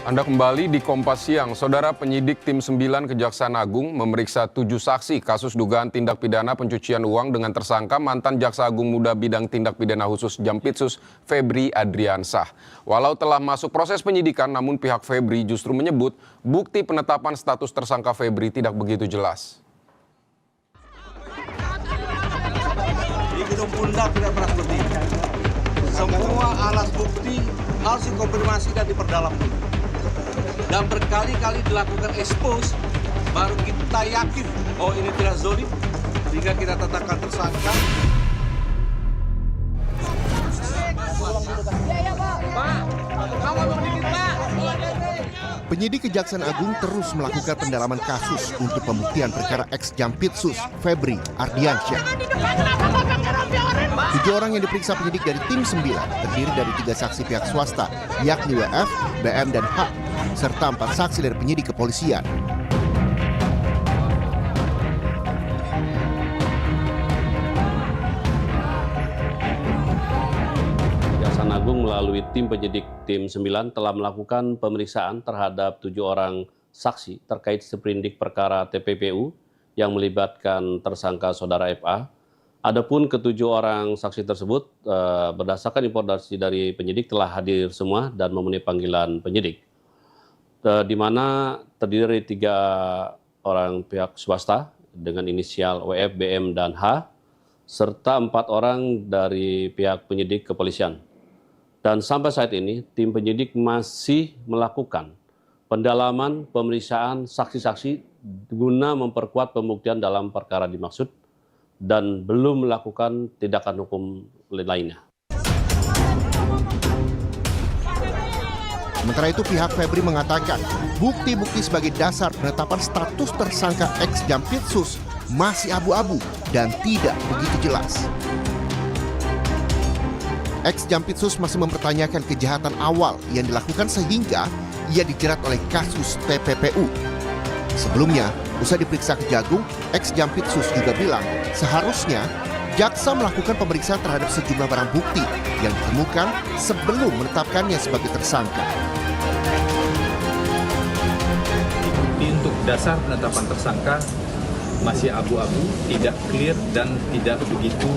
Anda kembali di Kompas Siang. Saudara, penyidik Tim 9 Kejaksaan Agung memeriksa 7 saksi kasus dugaan tindak pidana pencucian uang dengan tersangka mantan Jaksa Agung Muda Bidang Tindak Pidana Khusus Jampitsus Febri Adriansah. Walau telah masuk proses penyidikan, namun pihak Febri justru menyebut bukti penetapan status tersangka Febri tidak begitu jelas. Di gedung Bunda tidak pernah seperti ini. Semua alat bukti harus dikonfirmasi dan diperdalam dulu. Dan berkali-kali dilakukan expose, baru kita yakin, oh ini tidak zolim, sehingga kita tetapkan tersangka. Penyidik Kejaksaan Agung terus melakukan pendalaman kasus untuk pembuktian perkara ex-Jampitsus Febri Ardiansyah. 7 orang yang diperiksa penyidik dari Tim 9 terdiri dari 3 saksi pihak swasta, yakni WF, BM, dan H, serta 4 saksi dari penyidik kepolisian. Kejaksaan Agung melalui tim penyidik Tim 9 telah melakukan pemeriksaan terhadap 7 orang saksi terkait seprindik perkara TPPU yang melibatkan tersangka saudara FA. Adapun ke-7 orang saksi tersebut berdasarkan informasi dari penyidik telah hadir semua dan memenuhi panggilan penyidik. Di mana terdiri dari 3 orang pihak swasta dengan inisial WF, BM, dan H, serta 4 orang dari pihak penyidik kepolisian. Dan sampai saat ini, tim penyidik masih melakukan pendalaman pemeriksaan saksi-saksi guna memperkuat pembuktian dalam perkara dimaksud dan belum melakukan tindakan hukum lainnya. Sementara itu pihak Febri mengatakan bukti-bukti sebagai dasar penetapan status tersangka ex-Jampitsus masih abu-abu dan tidak begitu jelas. Ex-Jampitsus masih mempertanyakan kejahatan awal yang dilakukan sehingga ia dijerat oleh kasus TPPU. Sebelumnya, usai diperiksa Kejagung, ex-Jampitsus juga bilang seharusnya jaksa melakukan pemeriksaan terhadap sejumlah barang bukti yang ditemukan sebelum menetapkannya sebagai tersangka. Bukti untuk dasar penetapan tersangka masih abu-abu, tidak clear dan tidak begitu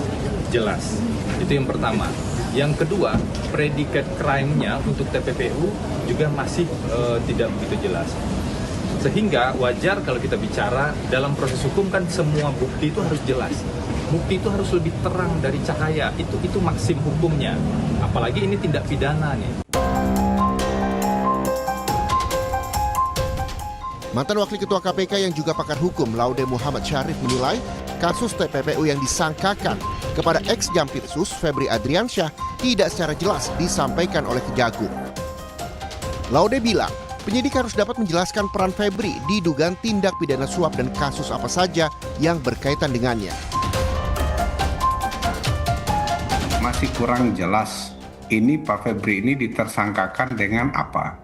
jelas. Itu yang pertama. Yang kedua, predikat crime-nya untuk TPPU juga masih tidak begitu jelas. Sehingga wajar kalau kita bicara dalam proses hukum kan semua bukti itu harus jelas. Bukti itu harus lebih terang dari cahaya. Itu maksim hukumnya. Apalagi ini tindak pidana nih. Mantan Wakil Ketua KPK yang juga pakar hukum Laude Muhammad Syarif menilai kasus TPPU yang disangkakan kepada ex-Jampitsus Febri Adriansyah tidak secara jelas disampaikan oleh Kejagung. Laude bilang, penyidik harus dapat menjelaskan peran Febri di dugaan tindak pidana suap dan kasus apa saja yang berkaitan dengannya. Masih kurang jelas ini Pak Febri ini ditersangkakan dengan apa.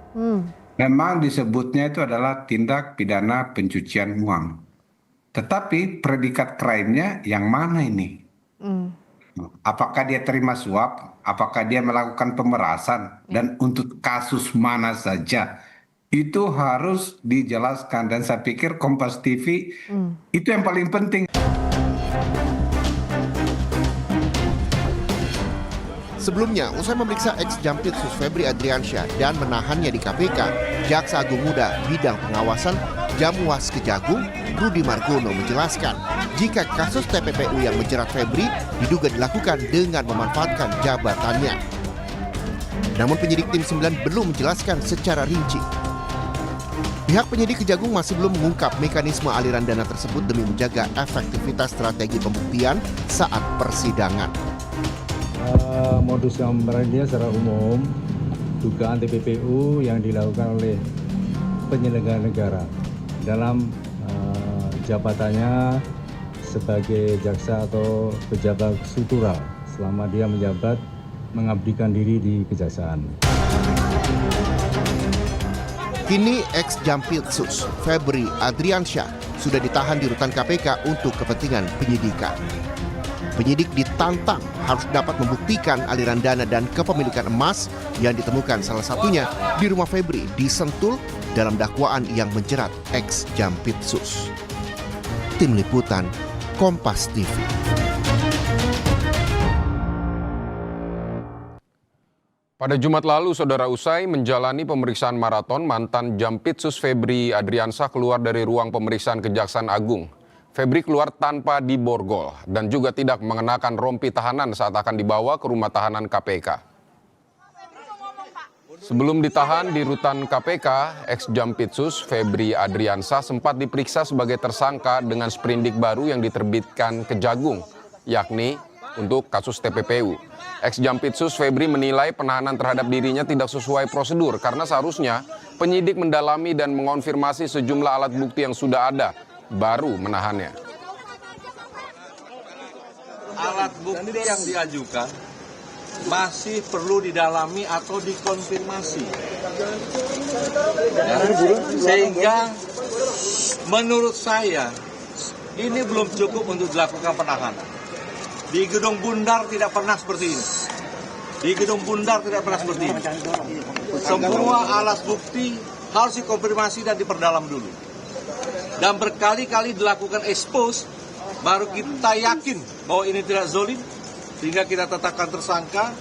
Memang disebutnya itu adalah tindak pidana pencucian uang. Tetapi predikat crime-nya yang mana ini? Apakah dia terima suap? Apakah dia melakukan pemerasan? Dan untuk kasus mana saja? Itu harus dijelaskan. Dan saya pikir Kompas TV itu yang paling penting. Sebelumnya, usai memeriksa ex-Jampitsus Febri Adriansyah dan menahannya di KPK, Jaksa Agung Muda Bidang Pengawasan Jamwas Kejagung, Rudi Margono menjelaskan jika kasus TPPU yang menjerat Febri diduga dilakukan dengan memanfaatkan jabatannya. Namun penyidik Tim 9 belum menjelaskan secara rinci. Pihak penyidik Kejagung masih belum mengungkap mekanisme aliran dana tersebut demi menjaga efektivitas strategi pembuktian saat persidangan. Modus operandinya secara umum, dugaan TPPU yang dilakukan oleh penyelenggara negara dalam jabatannya sebagai jaksa atau pejabat struktural selama dia menjabat mengabdikan diri di kejaksaan. Kini ex-Jampitsus Febri Adriansyah sudah ditahan di rutan KPK untuk kepentingan penyidikan. Penyidik ditantang harus dapat membuktikan aliran dana dan kepemilikan emas yang ditemukan salah satunya di rumah Febri di Sentul dalam dakwaan yang menjerat ex Jampitsus. Tim Liputan, Kompas TV. Pada Jumat lalu, Saudara, usai menjalani pemeriksaan maraton, mantan Jampitsus Febri Adriansah keluar dari ruang pemeriksaan Kejaksaan Agung. Febri keluar tanpa diborgol dan juga tidak mengenakan rompi tahanan saat akan dibawa ke rumah tahanan KPK. Sebelum ditahan di rutan KPK, ex-Jampitsus Febri Adriansah sempat diperiksa sebagai tersangka dengan sprindik baru yang diterbitkan Kejagung, yakni untuk kasus TPPU. Ex-Jampitsus Febri menilai penahanan terhadap dirinya tidak sesuai prosedur karena seharusnya penyidik mendalami dan mengonfirmasi sejumlah alat bukti yang sudah ada, baru menahannya. Alat bukti yang diajukan masih perlu didalami atau dikonfirmasi. Sehingga menurut saya ini belum cukup untuk dilakukan penahanan. Di Gedung Bundar tidak pernah seperti ini. Di Gedung Bundar tidak pernah seperti ini. Semua alat bukti harus dikonfirmasi dan diperdalam dulu. Dan berkali-kali dilakukan expose, baru kita yakin bahwa ini tidak zolim, sehingga kita tetapkan tersangka,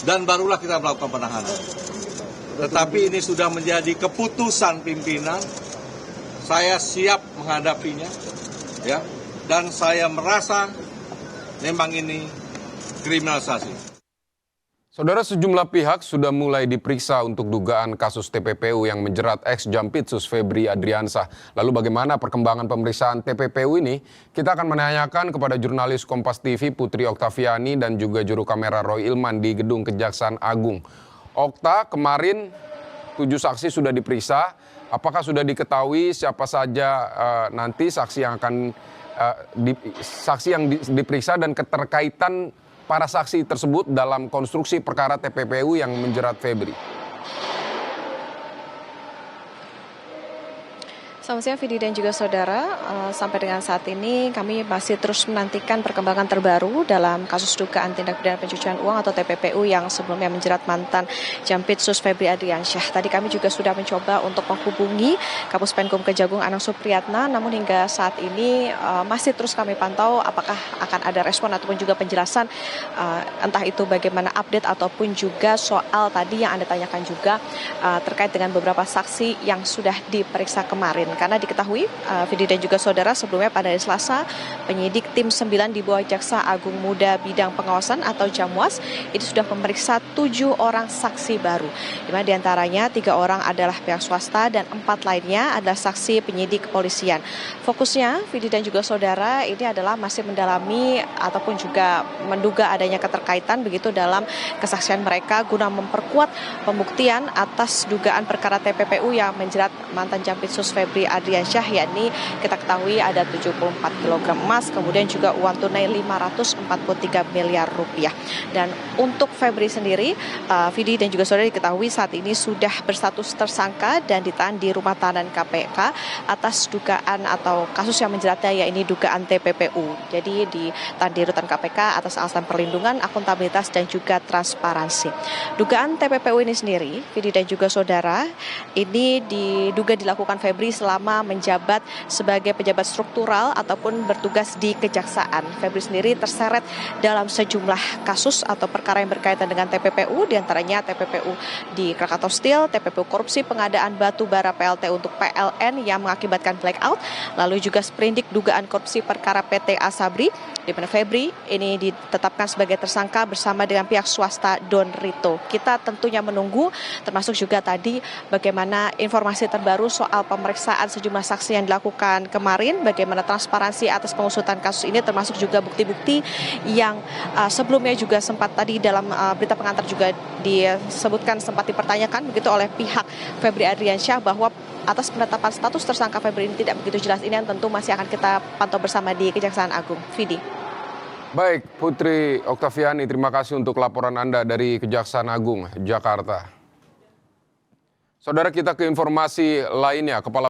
dan barulah kita melakukan penahanan. Tetapi ini sudah menjadi keputusan pimpinan, saya siap menghadapinya, ya, dan saya merasa memang ini kriminalisasi. Saudara, sejumlah pihak sudah mulai diperiksa untuk dugaan kasus TPPU yang menjerat ex-Jampitsus Febri Adriansah. Lalu bagaimana perkembangan pemeriksaan TPPU ini? Kita akan menanyakan kepada jurnalis Kompas TV Putri Oktaviani dan juga juru kamera Roy Ilman di Gedung Kejaksaan Agung. Okta, kemarin 7 saksi sudah diperiksa. Apakah sudah diketahui siapa saja nanti saksi yang akan diperiksa dan keterkaitan para saksi tersebut dalam konstruksi perkara TPPU yang menjerat Febri? Selamat siang Vidi dan juga saudara, sampai dengan saat ini kami masih terus menantikan perkembangan terbaru dalam kasus dugaan tindak pidana pencucian uang atau TPPU yang sebelumnya menjerat mantan Jampitsus Febri Adriansyah. Tadi kami juga sudah mencoba untuk menghubungi Kapus Penkum Kejagung Anang Supriyatna, namun hingga saat ini masih terus kami pantau apakah akan ada respon ataupun juga penjelasan, entah itu bagaimana update ataupun juga soal tadi yang Anda tanyakan juga terkait dengan beberapa saksi yang sudah diperiksa kemarin. Karena diketahui, Vidi dan juga saudara, sebelumnya pada hari Selasa, penyidik tim 9 di bawah Jaksa Agung Muda Bidang Pengawasan atau Jamwas itu sudah memeriksa 7 orang saksi baru. Di mana diantaranya 3 orang adalah pihak swasta dan 4 lainnya adalah saksi penyidik kepolisian. Fokusnya, Vidi dan juga saudara, ini adalah masih mendalami ataupun juga menduga adanya keterkaitan begitu dalam kesaksian mereka guna memperkuat pembuktian atas dugaan perkara TPPU yang menjerat mantan Jampitsus Febri Adriansyah, yakni kita ketahui ada 74 kg emas, kemudian juga uang tunai 543 miliar rupiah. Dan untuk Febri sendiri, Vidi dan juga saudara, diketahui saat ini sudah berstatus tersangka dan ditahan di rumah tahanan KPK atas dugaan atau kasus yang menjeratnya, yakni dugaan TPPU. Jadi ditahan di rutan KPK atas alasan perlindungan, akuntabilitas dan juga transparansi. Dugaan TPPU ini sendiri, Vidi dan juga saudara, ini diduga dilakukan Febri selama menjabat sebagai pejabat struktural ataupun bertugas di kejaksaan. Febri sendiri terseret dalam sejumlah kasus atau perkara yang berkaitan dengan TPPU, diantaranya TPPU di Krakatau Steel, TPPU korupsi pengadaan batu bara PLT untuk PLN yang mengakibatkan blackout, lalu juga sprindik dugaan korupsi perkara PT Asabri, di mana Febri ini ditetapkan sebagai tersangka bersama dengan pihak swasta Don Rito. Kita tentunya menunggu, termasuk juga tadi bagaimana informasi terbaru soal pemeriksaan sejumlah saksi yang dilakukan kemarin, bagaimana transparansi atas pengusutan kasus ini, termasuk juga bukti-bukti yang sebelumnya juga sempat tadi dalam berita pengantar juga disebutkan, sempat dipertanyakan begitu oleh pihak Febri Adriansyah bahwa atas penetapan status tersangka Febri ini tidak begitu jelas. Ini yang tentu masih akan kita pantau bersama di Kejaksaan Agung. Vidi. Baik, Putri Oktaviani, terima kasih untuk laporan Anda dari Kejaksaan Agung, Jakarta. Saudara, kita ke informasi lainnya. Kepala